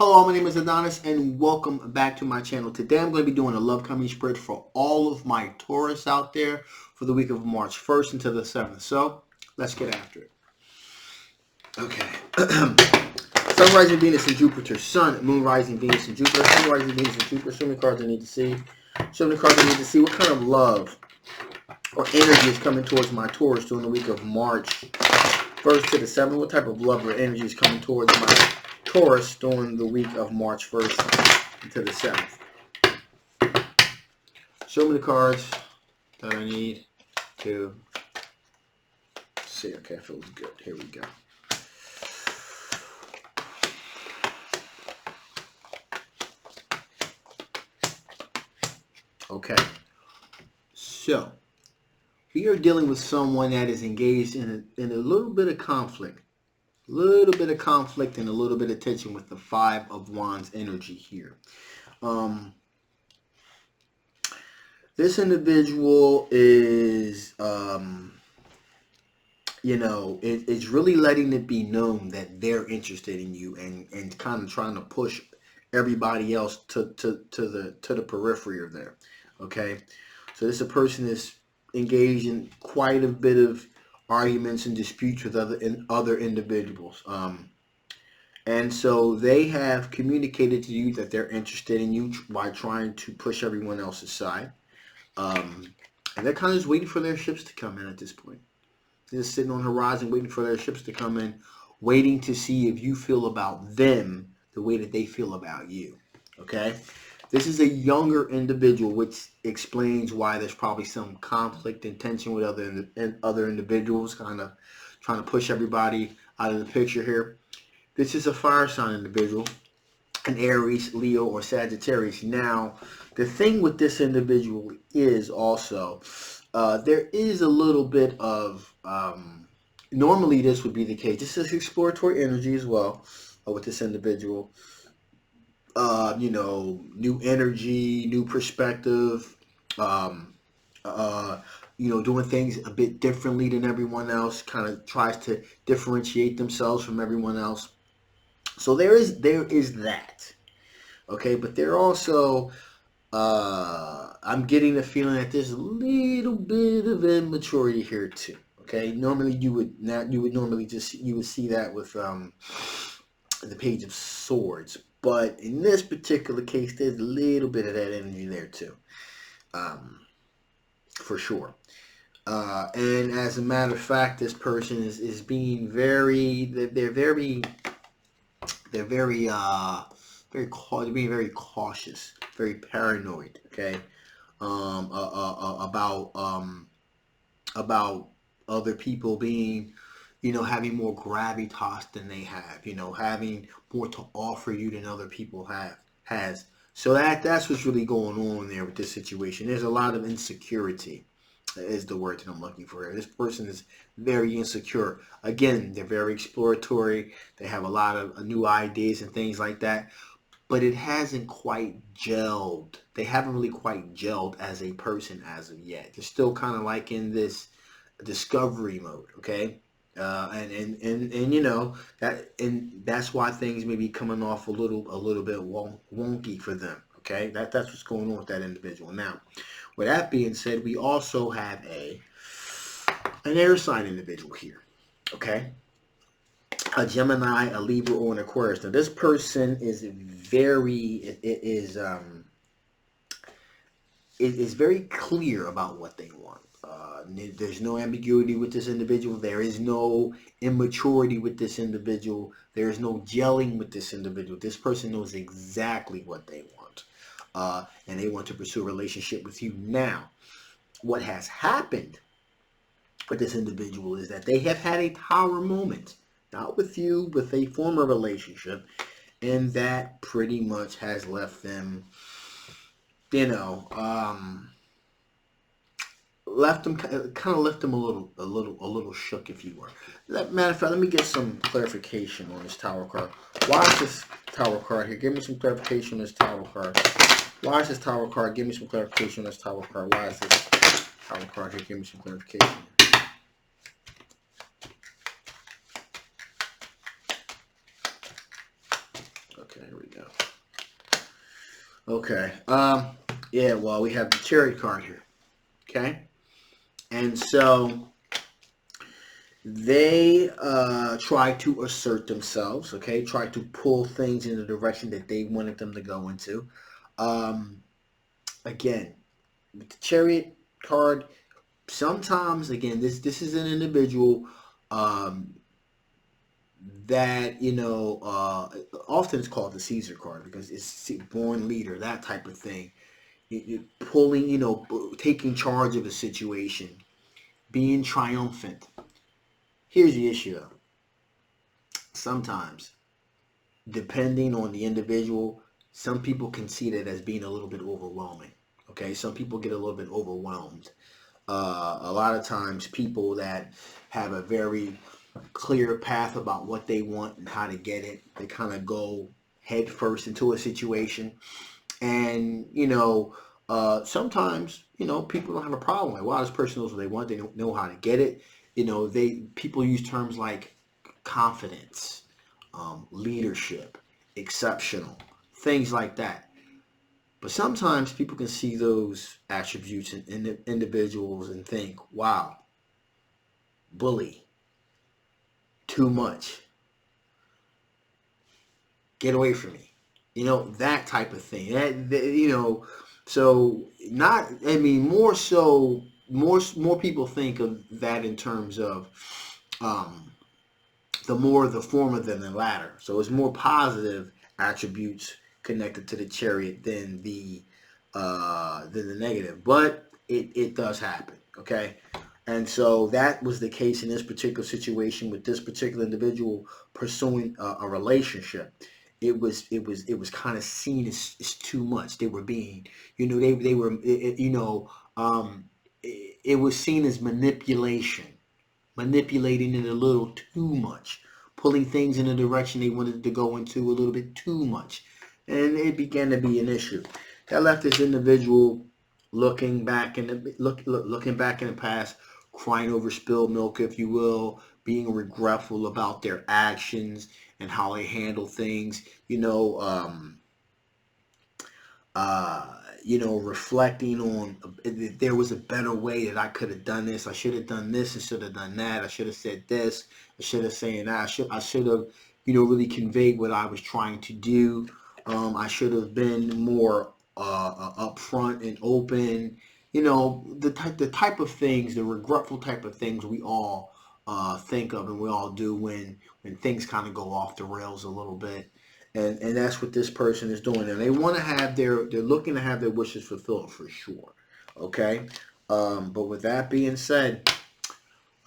Hello, my name is Adonis and welcome back to my channel. Today I'm going to be doing a love coming spread for all of my Taurus out there for the week of March 1st until the 7th. So let's get after it. Okay. Sun, rising Venus and Jupiter. Sun, Moon, rising Venus and Jupiter. Sun, rising Venus and Jupiter. Show me cards I need to see. Show me cards I need to see. What kind of love or energy is coming towards my Taurus during the week of March 1st to the 7th? What type of love or energy is coming towards my Taurus during the week of March 1st to the 7th? Show me the cards that I need to see. Okay, feels good. Here we go. Okay, so we are dealing with someone that is engaged in a little bit of conflict. A little bit of conflict and a little bit of tension with the Five of Wands energy here. This individual is, it's really letting it be known that they're interested in you and kind of trying to push everybody else to the periphery of there. Okay, so this person is engaged in quite a bit of arguments and disputes with other individuals, and so they have communicated to you that they're interested in you by trying to push everyone else aside, and they're kind of just waiting for their ships to come in at this point. They're just sitting on the horizon waiting for their ships to come in, waiting to see if you feel about them the way that they feel about you. Okay, this is a younger individual, which explains why there's probably some conflict and tension with other individuals, kind of trying to push everybody out of the picture here. This is a fire sign individual, an Aries, Leo, or Sagittarius. Now, the thing with this individual is also there is a little bit of, normally this would be the case. This is exploratory energy as well with this individual. New energy, new perspective, doing things a bit differently than everyone else, kind of tries to differentiate themselves from everyone else. So there is that. Okay, but there also, I'm getting the feeling that there's a little bit of immaturity here too. Okay, normally you would see that with the Page of Swords. But in this particular case, there's a little bit of that energy there too, for sure. And as a matter of fact, this person is being they're being very cautious, very paranoid. Okay, about other people being, having more gravitas than they have, having more to offer you than other people has. So that's what's really going on there with this situation. There's a lot of insecurity, is the word that I'm looking for here. This person is very insecure. Again, they're very exploratory. They have a lot of new ideas and things like that. But it hasn't quite gelled. They haven't really quite gelled as a person as of yet. They're still kind of like in this discovery mode, okay? That's why things may be coming off a little bit wonky for them. Okay, that's what's going on with that individual. Now, with that being said, we also have an air sign individual here. Okay, a Gemini, a Libra, or an Aquarius. Now, this person is very clear about what they want. There's no ambiguity with this individual. There is no immaturity with this individual. There is no gelling with this individual. This person knows exactly what they want. And they want to pursue a relationship with you. Now, what has happened with this individual is that they have had a Tower moment. Not with you, with a former relationship. And that pretty much has left them, left them a little shook, if you were. Matter of fact, let me get some clarification on this Tower card. Why is this Tower card here? Give me some clarification on this Tower card. Why is this Tower card? Give me some clarification on this Tower card. Why is this Tower card here? Give me some clarification. Okay, here we go. Okay. Yeah, well, we have the Chariot card here. Okay? And so they try to assert themselves, okay? Try to pull things in the direction that they wanted them to go into. Again, with the Chariot card, sometimes, again, this is an individual that, often it's called the Caesar card because it's born leader, that type of thing. Pulling, taking charge of a situation, being triumphant. Here's the issue, though. Sometimes, depending on the individual, some people can see that as being a little bit overwhelming. Okay, some people get a little bit overwhelmed. A lot of times, people that have a very clear path about what they want and how to get it, they kind of go head first into a situation. And, sometimes, people don't have a problem. Like, wow, this person knows what they want. They don't know how to get it. People use terms like confidence, leadership, exceptional, things like that. But sometimes people can see those attributes in individuals and think, wow, bully, too much, get away from me. That type of thing. So not, more so, more people think of that in terms of the more the former than the latter. So it's more positive attributes connected to the Chariot than the negative. But it does happen. Okay. And so that was the case in this particular situation with this particular individual pursuing a relationship. It was kind of seen as too much. They were being, they were, it was seen as manipulating it a little too much, pulling things in a direction they wanted to go into a little bit too much, and it began to be an issue. That left this individual looking back in the past, crying over spilled milk, if you will, being regretful about their actions and how they handle things. Reflecting on if there was a better way that I could have done this. I should have done this instead of done that. I should have said this. I should have said that. I should have, really conveyed what I was trying to do. I should have been more upfront and open. The type of things, the regretful type of things we all think of and we all do when things kind of go off the rails a little bit. And that's what this person is doing. And they want to have they're looking to have their wishes fulfilled for sure. Okay? But with that being said,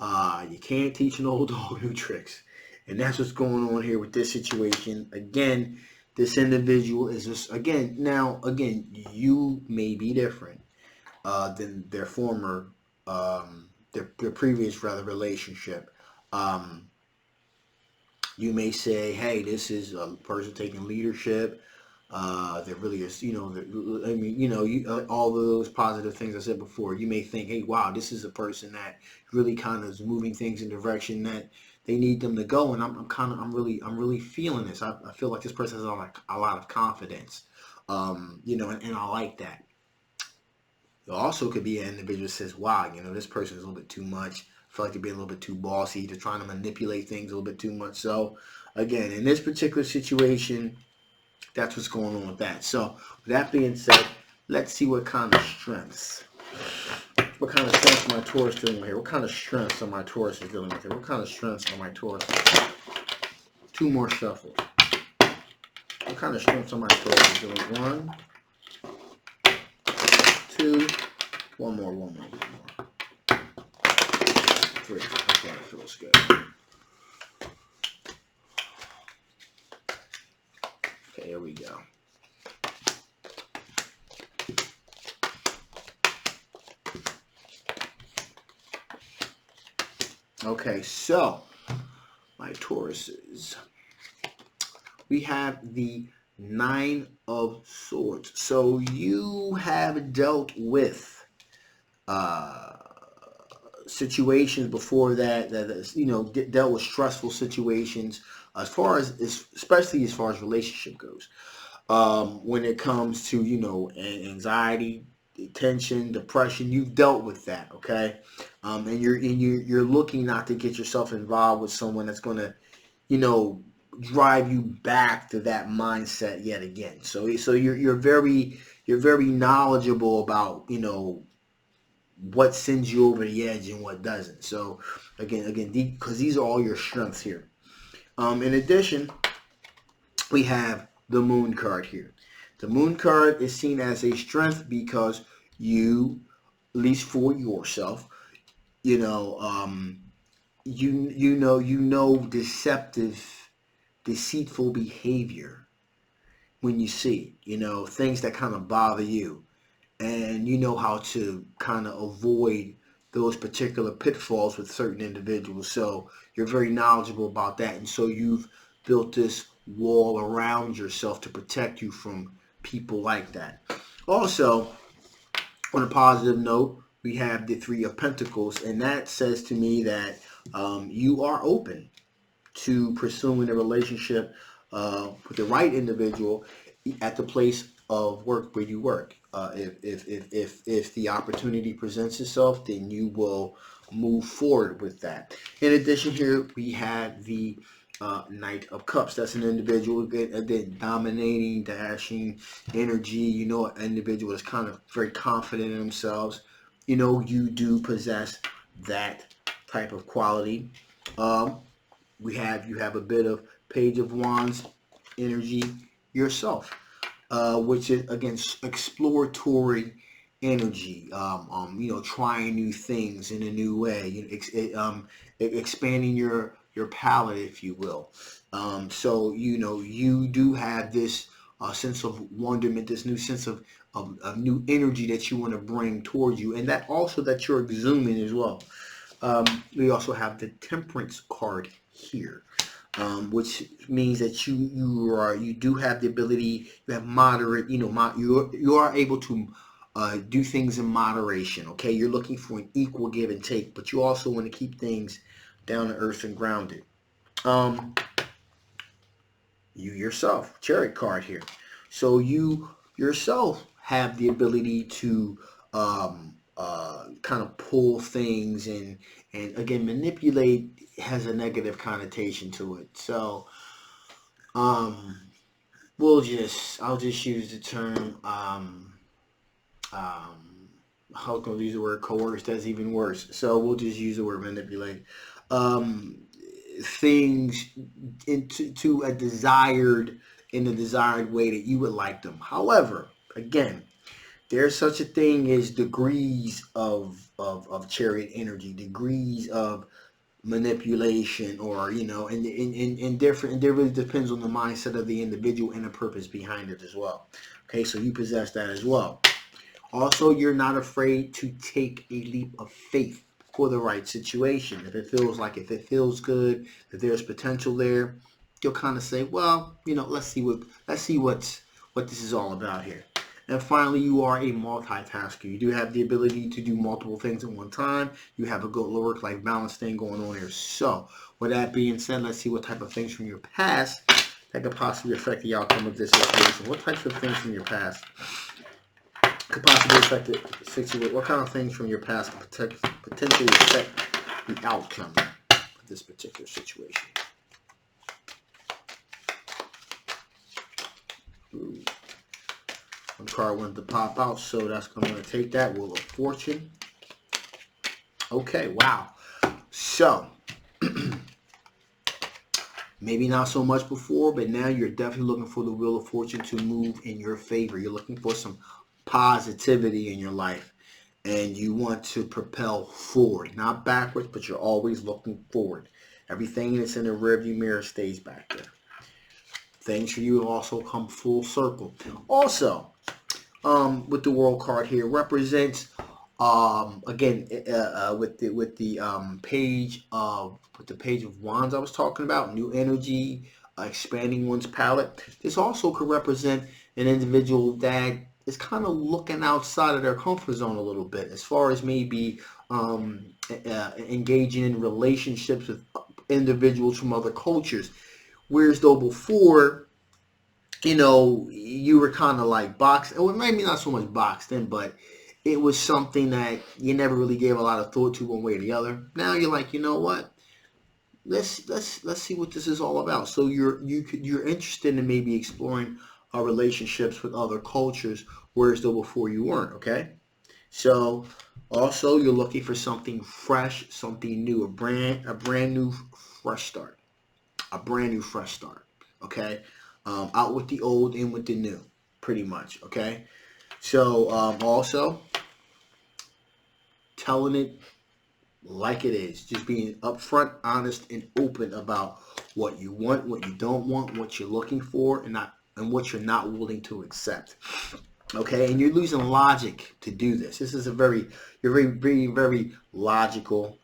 you can't teach an old dog new tricks. And that's what's going on here with this situation. Again, this individual is just, again, you may be different than their former, their previous, rather, relationship. You may say, hey, this is a person taking leadership. There really is, all of those positive things I said before. You may think, hey, wow, this is a person that really kind of is moving things in the direction that they need them to go. And I'm really feeling this. I feel like this person has a lot of confidence, and I like that. It also could be an individual that says, wow, this person is a little bit too much. I feel like they're being a little bit too bossy. They're trying to manipulate things a little bit too much. So, again, in this particular situation, that's what's going on with that. So, with that being said, let's see what kind of strengths. What kind of strengths my Taurus dealing with here? What kind of strengths are my Taurus dealing with here? What kind of strengths are my Taurus? Two more shuffles. What kind of strengths are my Taurus dealing with? One, two, one more. Three. Okay, that feels good. Okay, here we go. Okay, so my Tauruses, we have the Nine of Swords. So you have dealt with situations before that dealt with stressful situations, especially as far as relationship goes. When it comes to, anxiety, tension, depression, you've dealt with that, okay? And you're looking not to get yourself involved with someone that's going to, you know, drive you back to that mindset yet again. So you're very knowledgeable about, what sends you over the edge and what doesn't. So again, because these are all your strengths here. In addition, we have the moon card here. The moon card is seen as a strength because you, at least for yourself, you know, deceitful behavior when you see it. Things that kind of bother you, and you know how to kind of avoid those particular pitfalls with certain individuals. So you're very knowledgeable about that, and so you've built this wall around yourself to protect you from people like that. Also, on a positive note, we have the Three of Pentacles, and that says to me that you are open to pursuing a relationship with the right individual at the place of work where you work. If the opportunity presents itself, then you will move forward with that. In addition, here we have the Knight of Cups. That's an individual again dominating, dashing energy. An individual that's kind of very confident in themselves. You do possess that type of quality. You have a bit of Page of Wands energy yourself, which is again exploratory energy. Trying new things in a new way. Expanding your palette, if you will. So you do have this sense of wonderment, this new sense of new energy that you want to bring towards you, and that also that you're exhuming as well. We also have the Temperance card here, which means that you do have the ability, you have moderate, you are able to do things in moderation. Okay, you're looking for an equal give and take, but you also want to keep things down to earth and grounded. You yourself, Chariot card here, so you yourself have the ability to kind of pull things and again manipulate has a negative connotation to it. So I'll just use the term I was going to use the word coerce. That's even worse. So we'll just use the word manipulate. Things into a desired way that you would like them. However, again, there's such a thing as degrees of chariot energy, degrees of manipulation, or and different. And it really depends on the mindset of the individual and the purpose behind it as well. Okay, so you possess that as well. Also, you're not afraid to take a leap of faith for the right situation. If it feels good, if there's potential there, you'll kind of say, well, let's see what this is all about here. And finally, you are a multitasker. You do have the ability to do multiple things at one time. You have a good work-life balance thing going on here. So, with that being said, let's see what type of things from your past that could possibly affect the outcome of this situation. What types of things from your past could possibly affect the situation? What kind of things from your past could potentially affect the outcome of this particular situation? Ooh. One card wanted to pop out, so that's I'm going to take that. Wheel of Fortune. Okay, wow. So, maybe not so much before, but now you're definitely looking for the Wheel of Fortune to move in your favor. You're looking for some positivity in your life, and you want to propel forward, not backwards, but you're always looking forward. Everything that's in the rearview mirror stays back there. Things for you also come full circle. Also, with the World card here represents again with the Page of Wands I was talking about, new energy, expanding one's palette. This also could represent an individual that is kind of looking outside of their comfort zone a little bit, as far as maybe engaging in relationships with individuals from other cultures, Whereas though before, you know, you were kind of like boxed, well, maybe not so much boxed in, but it was something that you never really gave a lot of thought to one way or the other. Now you're like, you know what? Let's see what this is all about. So you're interested in maybe exploring relationships with other cultures, whereas though before you weren't. Okay. So also you're looking for something fresh, something new, a brand new fresh start, a brand new fresh start. Okay. Out with the old, in with the new, pretty much. Okay. So also telling it like it is. Just being upfront, honest, and open about what you want, what you don't want, what you're looking for, and what you're not willing to accept. Okay, and you're using logic to do this. This is you're very logical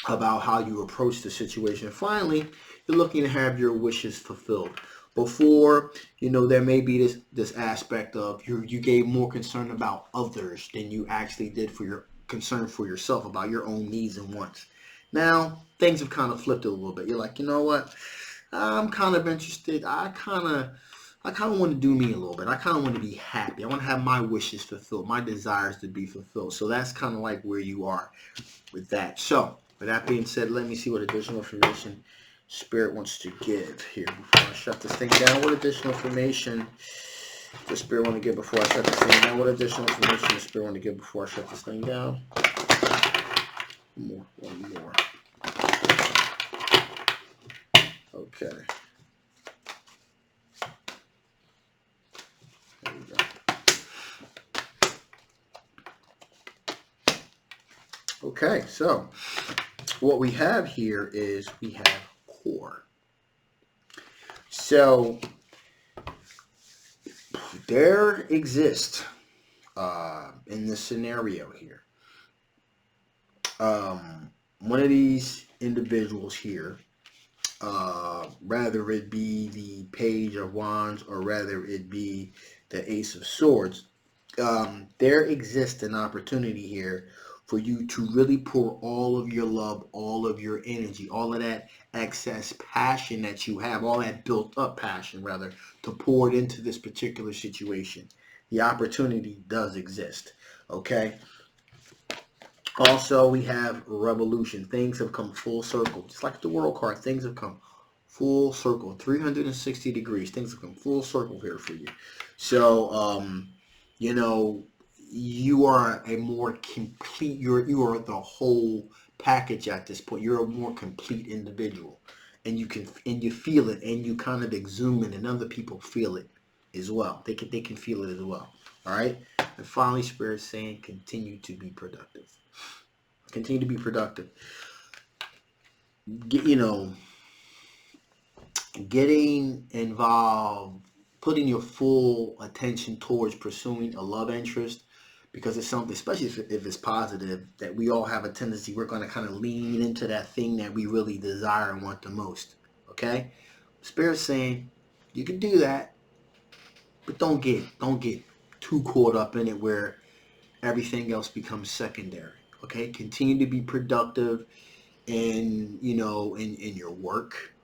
about how you approach the situation. Finally, you're looking to have your wishes fulfilled. Before, you know, there may be this aspect of you gave more concern about others than you actually did for your concern for yourself about your own needs and wants. Now, things have kind of flipped a little bit. You're like, you know what? I'm kind of interested. I kind of want to do me a little bit. I kind of want to be happy. I want to have my wishes fulfilled, my desires to be fulfilled. So that's kind of like where you are with that. So, with that being said, let me see what additional information Spirit wants to give here before I shut this thing down. What additional information does Spirit want to give before I shut this thing down? What additional information does Spirit want to give before I shut this thing down? One more. Okay. There we go. Okay, so what we have here is we have core. So there exists in this scenario here, one of these individuals here, rather it be the Page of Wands or rather it be the Ace of Swords, there exists an opportunity here for you to really pour all of your love, all of your energy, all of that excess passion that you have, all that built up passion rather, to pour it into this particular situation. The opportunity does exist. Okay. Also, we have revolution. Things have come full circle. Just like the world card, things have come full circle. 360 degrees. Things have come full circle here for you. So, you know, you are a more complete, you are the whole package at this point. You're a more complete individual. And you feel it, and you kind of exude it, and other people feel it as well. They can feel it as well. All right. And finally, Spirit's saying, continue to be productive. Continue to be productive. Getting involved, putting your full attention towards pursuing a love interest, because it's something, especially if it's positive, that we all have a tendency, we're going to kind of lean into that thing that we really desire and want the most. Okay? Spirit's saying, you can do that, but don't get too caught up in it where everything else becomes secondary. Okay, continue to be productive in your work,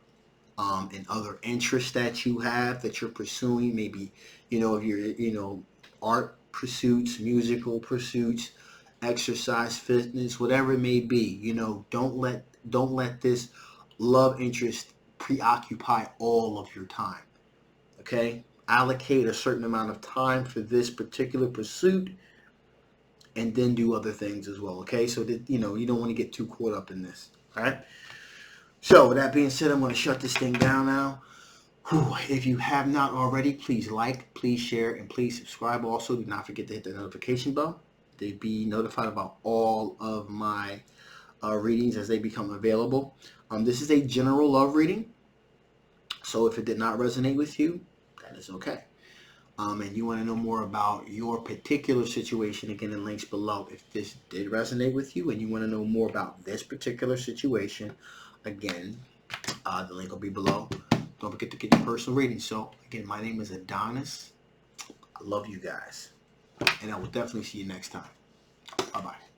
and other interests that you have that you're pursuing. Maybe if you're art pursuits, musical pursuits, exercise, fitness, whatever it may be. Don't let this love interest preoccupy all of your time. Okay, allocate a certain amount of time for this particular pursuit, and then do other things as well. Okay, so that you don't want to get too caught up in this. All right. So with that being said, I'm going to shut this thing down now. If you have not already, please like, please share, and please subscribe. Also, do not forget to hit the notification bell to be notified about all of my readings as they become available. This is a general love reading, so if it did not resonate with you, that is okay. And you want to know more about your particular situation, again, the links below. If this did resonate with you and you want to know more about this particular situation, again, the link will be below. Don't forget to get your personal reading. So, again, my name is Adonis. I love you guys. And I will definitely see you next time. Bye-bye.